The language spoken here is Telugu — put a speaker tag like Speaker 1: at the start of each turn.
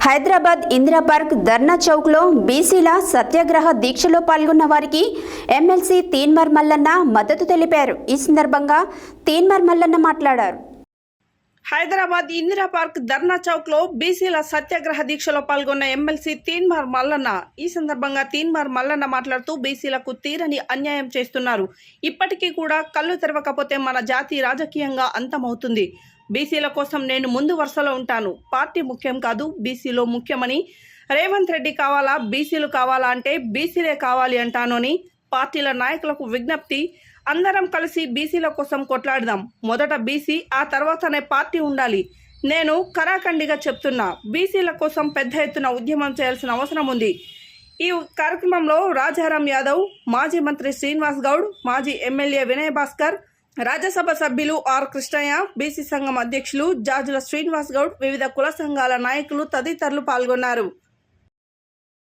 Speaker 1: హైదరాబాద్ ఇందిరా పార్క్ ధర్నా చౌక్లో బీసీల సత్యాగ్రహ దీక్షలో పాల్గొన్న వారికి ఎమ్మెల్సీ తీన్మార్ మల్లన్న మద్దతు తెలిపారు. ఈ సందర్భంగా తీన్మార్ మల్లన్న మాట్లాడారు.
Speaker 2: హైదరాబాద్ ఇందిరా పార్క్ ధర్నా చౌక్ లో బీసీల సత్యాగ్రహ దీక్షలో పాల్గొన్న ఎమ్మెల్సీ తీన్మార్ మల్లన్న. ఈ సందర్భంగా తీన్మార్ మల్లన్న మాట్లాడుతూ బీసీలకు తీరని అన్యాయం చేస్తున్నారు. ఇప్పటికీ కూడా కళ్ళు తెరవకపోతే మన జాతి రాజకీయంగా అంతమవుతుంది. బీసీల కోసం నేను ముందు వరుసలో ఉంటాను. పార్టీ ముఖ్యం కాదు, బీసీలో ముఖ్యమని. రేవంత్ రెడ్డి కావాలా, బీసీలు కావాలా అంటే బీసీలే కావాలి అంటాను అని పార్టీల నాయకులకు విజ్ఞప్తి. అందరం కలిసి బీసీల కోసం కొట్లాడదాం. మొదట బీసీ, ఆ తర్వాతనే పార్టీ ఉండాలి. నేను కరాఖండిగా చెప్తున్నా, బీసీల కోసం పెద్ద ఎత్తున ఉద్యమం చేయాల్సిన అవసరం ఉంది. ఈ కార్యక్రమంలో రాజారాం యాదవ్, మాజీ మంత్రి శ్రీనివాస్ గౌడ్, మాజీ ఎమ్మెల్యే వినయ్ భాస్కర్, రాజ్యసభ సభ్యులు ఆర్ కృష్ణయ్య, బీసీ సంఘం అధ్యక్షులు జాజుల శ్రీనివాస్ గౌడ్, వివిధ కుల సంఘాల నాయకులు తదితరులు పాల్గొన్నారు.